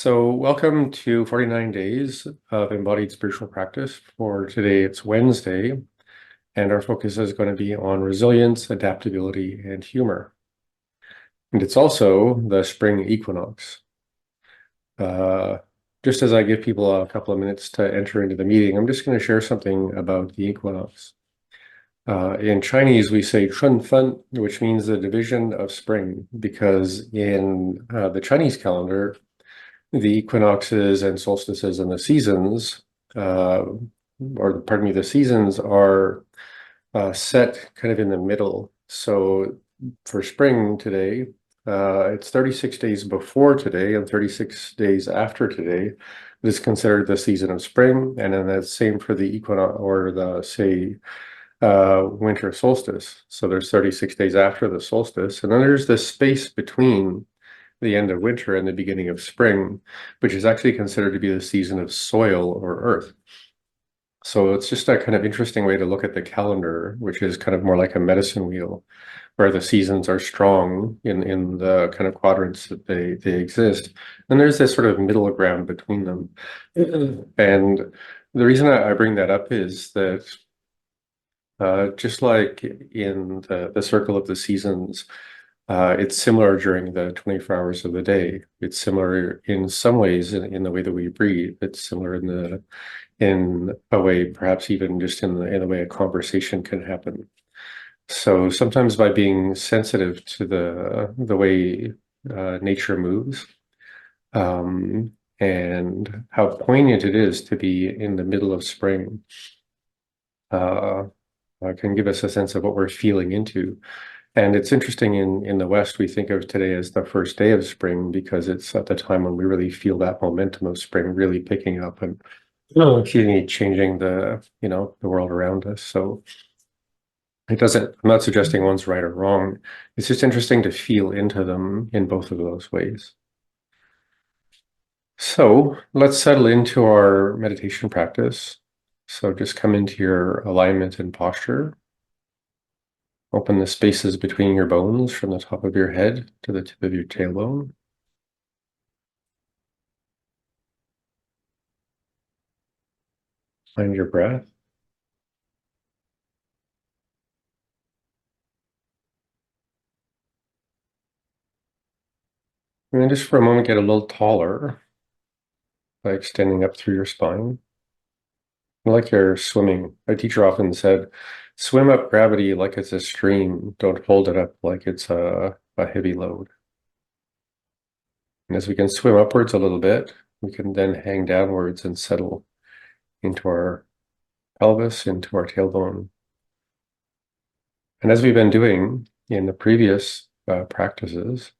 So, welcome to 49 days of embodied spiritual practice. For today, it's Wednesday, and our focus is going to be on resilience, adaptability, and humor. And it's also the spring equinox. Uh, just as I give people a couple of minutes to enter into the meeting, I'm just going to share something about the equinox. In Chinese, we say 春分, which means the division of spring, because in the Chinese calendar, the equinoxes and solstices and the seasons, the seasons are set kind of in the middle. So for spring today, it's 36 days before today and 36 days after today. It is considered the season of spring, and then that's same for the equinox or winter solstice. So there's 36 days after the solstice, and then there's this space between the end of winter and the beginning of spring, which is actually considered to be the season of soil or earth. So it's just a kind of interesting way to look at the calendar, which is kind of more like a medicine wheel, where the seasons are strong in the kind of quadrants that they exist. And there's this sort of middle ground between them. And the reason I bring that up is that just like in the circle of the seasons, it's similar during the 24 hours of the day. It's similar in some ways in the way that we breathe. It's similar in a way, perhaps even just in the way a conversation can happen. So sometimes by being sensitive to the way nature moves, and how poignant it is to be in the middle of spring, uh, can give us a sense of what we're feeling into. And it's interesting in the West, we think of today as the first day of spring because it's at the time when we really feel that momentum of spring really picking up and changing the world around us. So it doesn't, I'm not suggesting one's right or wrong. It's just interesting to feel into them in both of those ways. So let's settle into our meditation practice. So just come into your alignment and posture. Open the spaces between your bones from the top of your head to the tip of your tailbone. Find your breath. And then just for a moment, get a little taller by extending up through your spine. Like you're swimming. My teacher often said, swim up gravity like it's a stream. Don't hold it up like it's a heavy load. And as we can swim upwards a little bit, we can then hang downwards and settle into our pelvis, into our tailbone. And as we've been doing in the previous practices,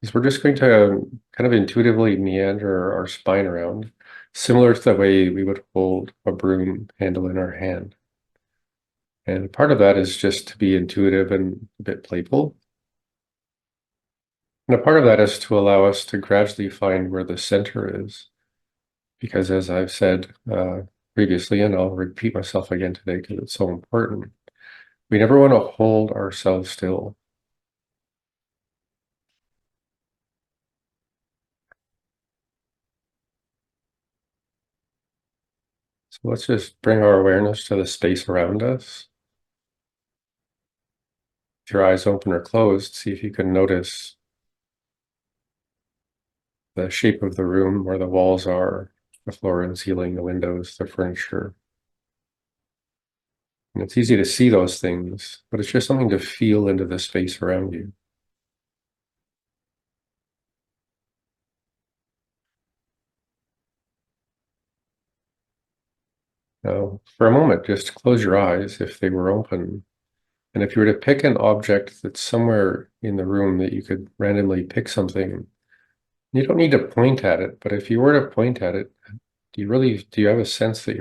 is we're just going to kind of intuitively meander our spine around, similar to the way we would hold a broom handle in our hand. And part of that is just to be intuitive and a bit playful. And a part of that is to allow us to gradually find where the center is. Because as I've said previously, and I'll repeat myself again today because it's so important, we never want to hold ourselves still. So let's just bring our awareness to the space around us. With your eyes open or closed, see if you can notice the shape of the room, where the walls are, the floor and ceiling, the windows, the furniture. And it's easy to see those things, but it's just something to feel into the space around you. Now, for a moment, just close your eyes if they were open. And if you were to pick an object that's somewhere in the room that you could randomly pick something, you don't need to point at it, but if you were to point at it, do you have a sense that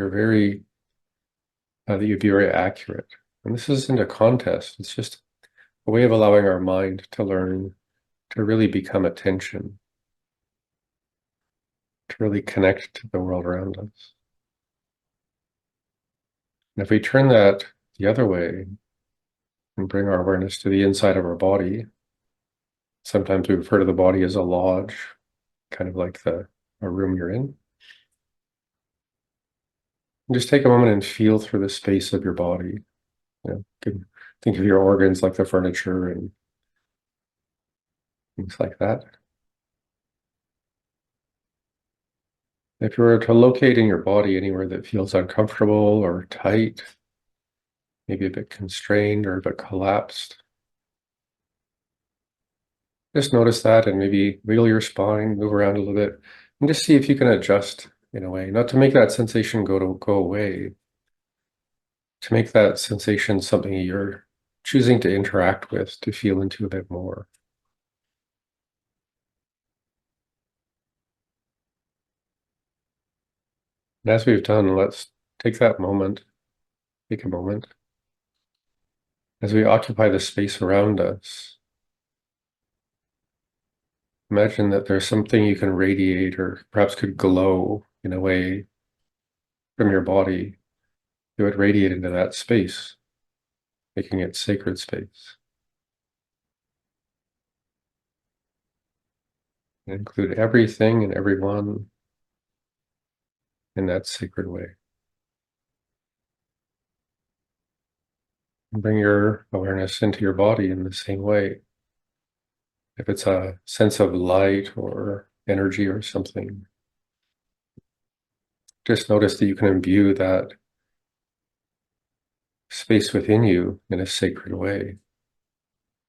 that you'd be very accurate? And this isn't a contest. It's just a way of allowing our mind to learn to really become attention, to really connect to the world around us. And if we turn that the other way and bring our awareness to the inside of our body, sometimes we refer to the body as a lodge, kind of like the a room you're in. And just take a moment and feel through the space of your body. You can think of your organs like the furniture and things like that. If you were to locate in your body anywhere that feels uncomfortable or tight, maybe a bit constrained or a bit collapsed, just notice that and maybe wiggle your spine, move around a little bit, and just see if you can adjust in a way, not to make that sensation go away, to make that sensation something you're choosing to interact with, to feel into a bit more. And as we've done, let's take that moment, take a moment, as we occupy the space around us. Imagine that there's something you can radiate or perhaps could glow in a way from your body. It would radiate into that space, making it sacred space. And include everything and everyone in that sacred way. And bring your awareness into your body in the same way. If it's a sense of light or energy or something, just notice that you can imbue that space within you in a sacred way,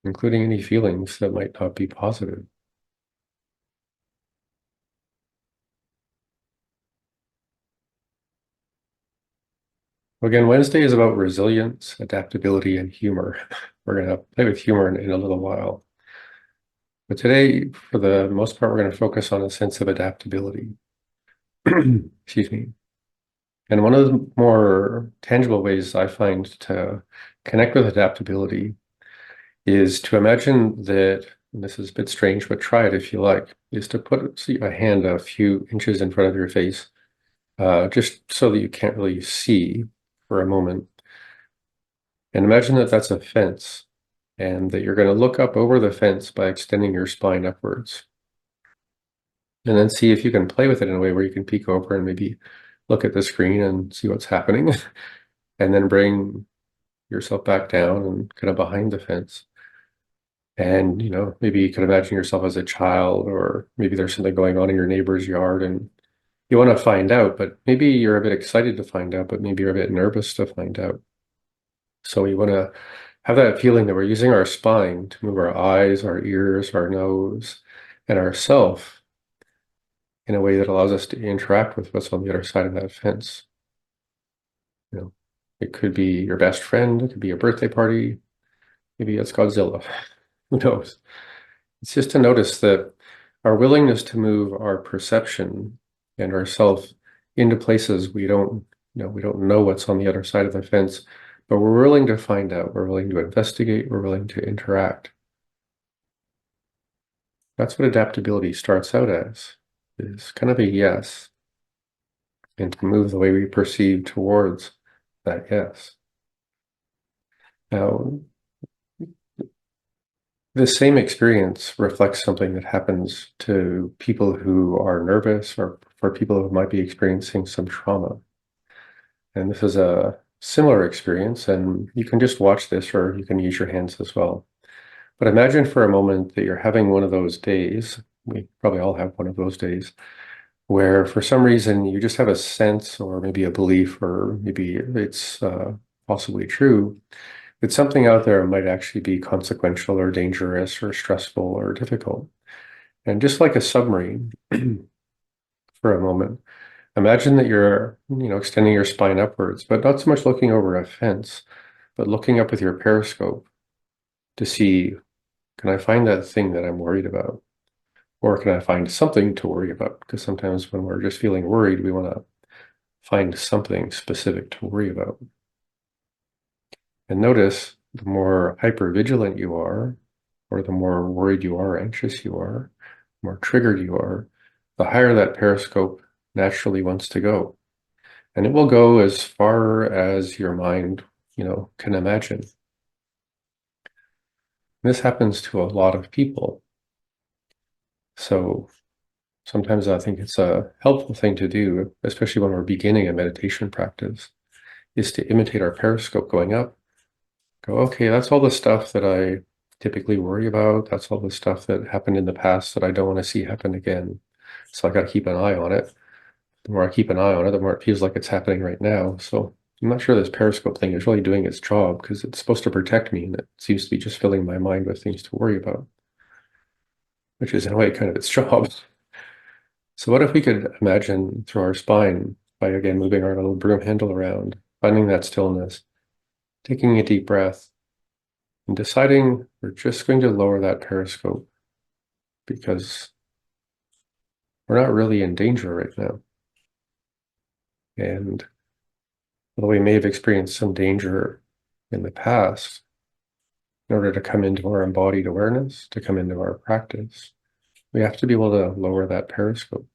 including any feelings that might not be positive. Again, Wednesday is about resilience, adaptability, and humor. We're going to play with humor in a little while. But today, for the most part, we're going to focus on a sense of adaptability. Excuse me. And one of the more tangible ways I find to connect with adaptability is to imagine that, and this is a bit strange, but try it if you like, is to put a hand a few inches in front of your face, just so that you can't really see for a moment. And imagine that that's a fence and that you're going to look up over the fence by extending your spine upwards. And then see if you can play with it in a way where you can peek over and maybe look at the screen and see what's happening. And then bring yourself back down and kind of behind the fence. And, maybe you can imagine yourself as a child, or maybe there's something going on in your neighbor's yard and you want to find out, but maybe you're a bit excited to find out, but maybe you're a bit nervous to find out. So we want to have that feeling that we're using our spine to move our eyes, our ears, our nose, and ourself in a way that allows us to interact with what's on the other side of that fence. It could be your best friend, it could be a birthday party, maybe it's Godzilla. Who knows? It's just to notice that our willingness to move our perception and ourself into places we don't know what's on the other side of the fence, but we're willing to find out, we're willing to investigate, we're willing to interact. That's what adaptability starts out as, is kind of a yes, and to move the way we perceive towards that yes. Now, the same experience reflects something that happens to people who are nervous, or for people who might be experiencing some trauma. And this is a similar experience, and you can just watch this or you can use your hands as well. But imagine for a moment that you're having one of those days, we probably all have one of those days, where for some reason you just have a sense or maybe a belief, or maybe it's possibly true, that something out there might actually be consequential or dangerous or stressful or difficult. And just like a submarine, for a moment, imagine that you're, extending your spine upwards, but not so much looking over a fence, but looking up with your periscope to see, can I find that thing that I'm worried about? Or can I find something to worry about? Because sometimes when we're just feeling worried, we want to find something specific to worry about. And notice the more hypervigilant you are, or the more worried you are, anxious you are, more triggered you are, the higher that periscope naturally wants to go. And it will go as far as your mind, can imagine. This happens to a lot of people. So Sometimes I think it's a helpful thing to do, especially when we're beginning a meditation practice, is to imitate our periscope going up. Go, okay, that's all the stuff that I typically worry about. That's all the stuff that happened in the past that I don't want to see happen again. So I got to keep an eye on it. The more I keep an eye on it, the more it feels like it's happening right now. So I'm not sure this periscope thing is really doing its job because it's supposed to protect me, and it seems to be just filling my mind with things to worry about, which is in a way kind of its job. So what if we could imagine through our spine by again moving our little broom handle around, finding that stillness, taking a deep breath, and deciding we're just going to lower that periscope because we're not really in danger right now. And although we may have experienced some danger in the past, in order to come into our embodied awareness, to come into our practice, we have to be able to lower that periscope.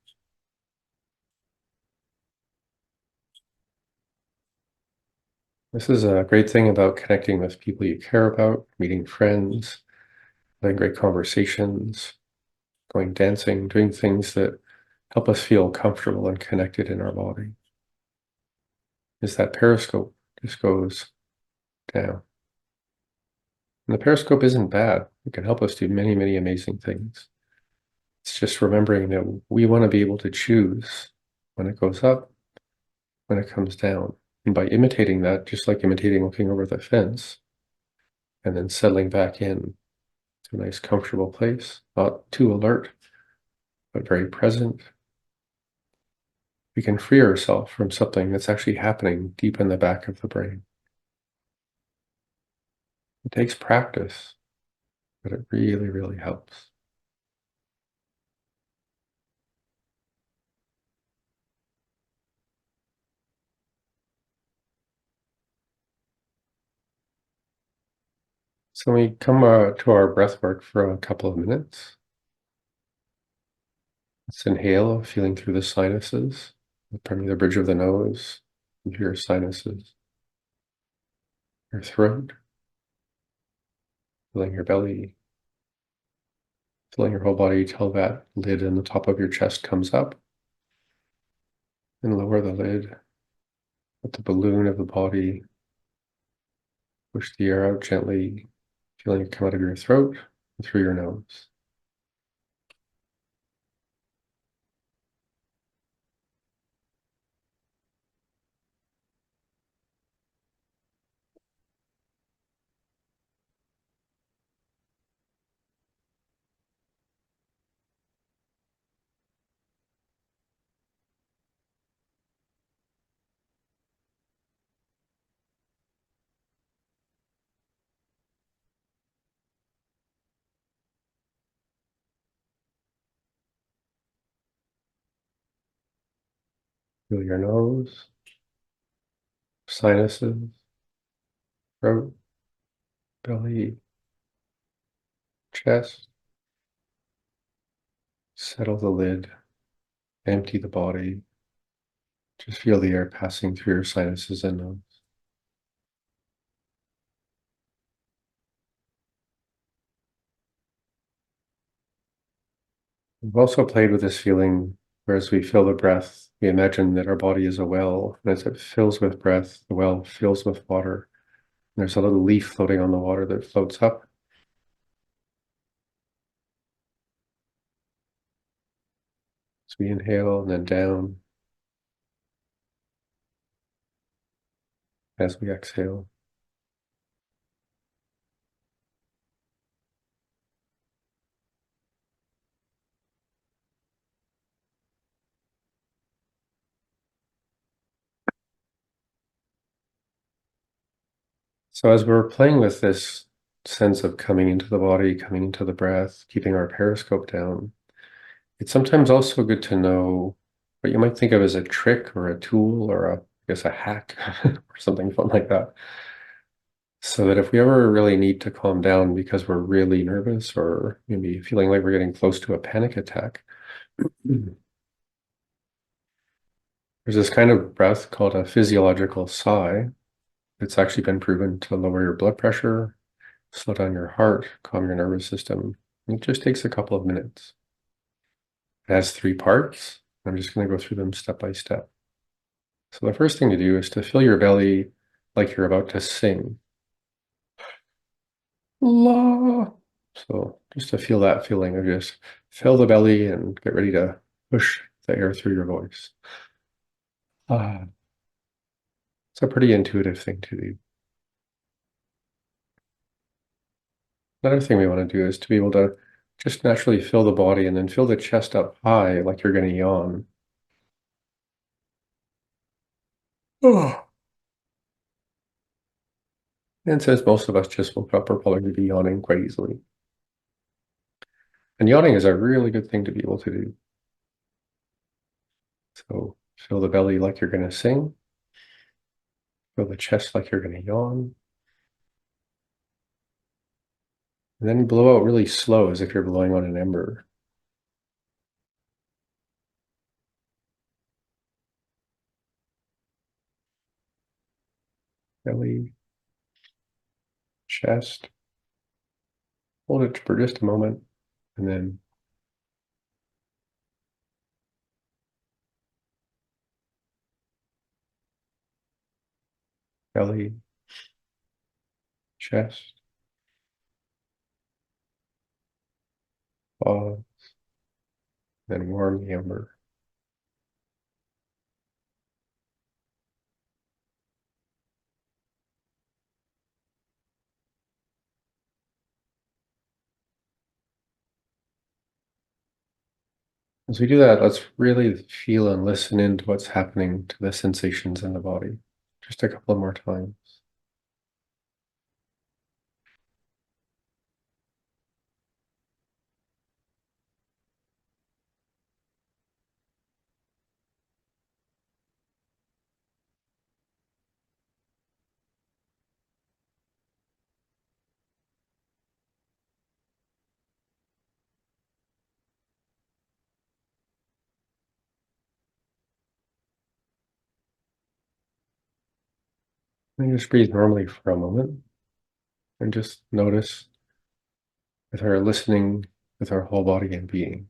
This is a great thing about connecting with people you care about, meeting friends, having great conversations, going dancing, doing things that help us feel comfortable and connected in our body. Is that periscope just goes down. And the periscope isn't bad. It can help us do many, many amazing things. It's just remembering that we want to be able to choose when it goes up, when it comes down. And by imitating that, just like imitating looking over the fence, and then settling back in to a nice comfortable place, not too alert, but very present, we can free ourselves from something that's actually happening deep in the back of the brain. It takes practice, but it really, really helps. So we come to our breath work for a couple of minutes. Let's inhale, feeling through the sinuses, from the bridge of the nose into your sinuses, your throat, filling your belly, filling your whole body till that lid in the top of your chest comes up. And lower the lid, let the balloon of the body push the air out gently, feeling it come out of your throat and through your nose. Feel your nose, sinuses, throat, belly, chest. Settle the lid, empty the body. Just feel the air passing through your sinuses and nose. We've also played with this feeling where as we feel the breath, we imagine that our body is a well, and as it fills with breath, the well fills with water. And there's a little leaf floating on the water that floats up. So we inhale and then down as we exhale. So as we're playing with this sense of coming into the body, coming into the breath, keeping our periscope down, it's sometimes also good to know what you might think of as a trick or a tool or I guess a hack or something fun like that. So that if we ever really need to calm down because we're really nervous or maybe feeling like we're getting close to a panic attack, there's this kind of breath called a physiological sigh. It's actually been proven to lower your blood pressure, slow down your heart, calm your nervous system. It just takes a couple of minutes. It has three parts. I'm just going to go through them step by step. So the first thing to do is to fill your belly like you're about to sing. La. So just to feel that feeling of just fill the belly and get ready to push the air through your voice. Ah, it's a pretty intuitive thing to do. Another thing we want to do is to be able to just naturally fill the body and then fill the chest up high like you're going to yawn. Oh. And since most of us just woke up, we're probably going to be yawning quite easily. And yawning is a really good thing to be able to do. So fill the belly like you're going to sing. Fill the chest like you're going to yawn. And then blow out really slow as if you're blowing on an ember. Belly, chest. Hold it for just a moment. And then belly, chest, pause, then warm the ember. As we do that, let's really feel and listen into what's happening to the sensations in the body. Just a couple more times. And just breathe normally for a moment and just notice with our listening, with our whole body and being,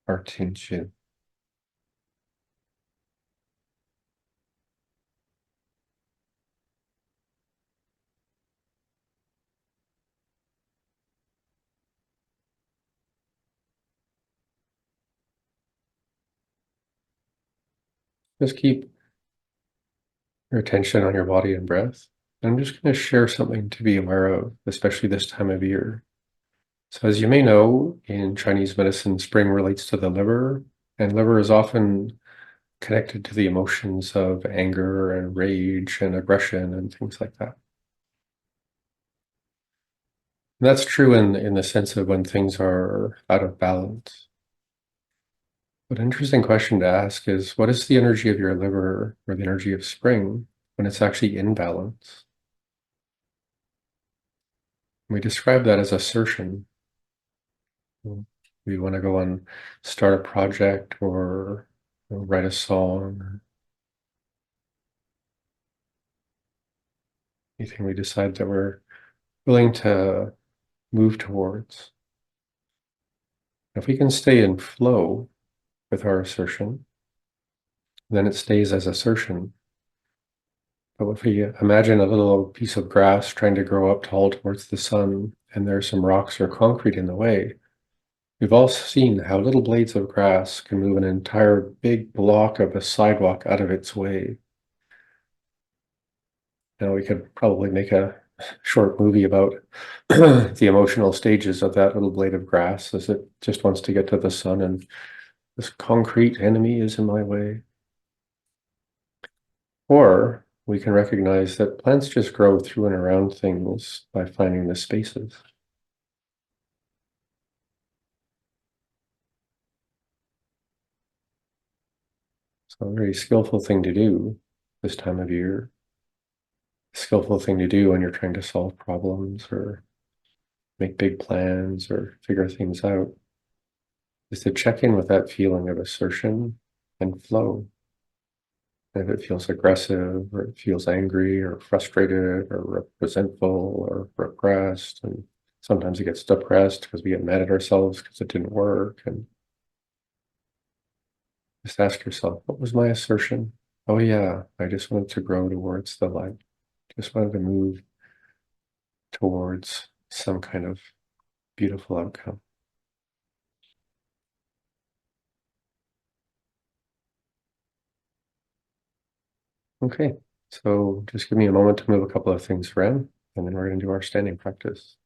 our attention. Just keep your attention on your body and breath. And I'm just going to share something to be aware of, especially this time of year. So as you may know, in Chinese medicine, spring relates to the liver, and liver is often connected to the emotions of anger and rage and aggression and things like that. And that's true in the sense of when things are out of balance. But an interesting question to ask is, what is the energy of your liver or the energy of spring when it's actually in balance? We describe that as assertion. We want to go and start a project or write a song or anything we decide that we're willing to move towards. If we can stay in flow with our assertion, then it stays as assertion. But if we imagine a little piece of grass trying to grow up tall towards the sun, and there's some rocks or concrete in the way, we've all seen how little blades of grass can move an entire big block of a sidewalk out of its way. Now we could probably make a short movie about the emotional stages of that little blade of grass as it just wants to get to the sun and this concrete enemy is in my way. Or we can recognize that plants just grow through and around things by finding the spaces. So a very skillful thing to do this time of year. Skillful thing to do when you're trying to solve problems or make big plans or figure things out is to check in with that feeling of assertion and flow. And if it feels aggressive or it feels angry or frustrated or resentful or repressed, and sometimes it gets depressed because we get mad at ourselves because it didn't work. And Just ask yourself, what was my assertion? Oh yeah, I just wanted to grow towards the light. Just wanted to move towards some kind of beautiful outcome. Okay, so just give me a moment to move a couple of things around, and then we're going to do our standing practice.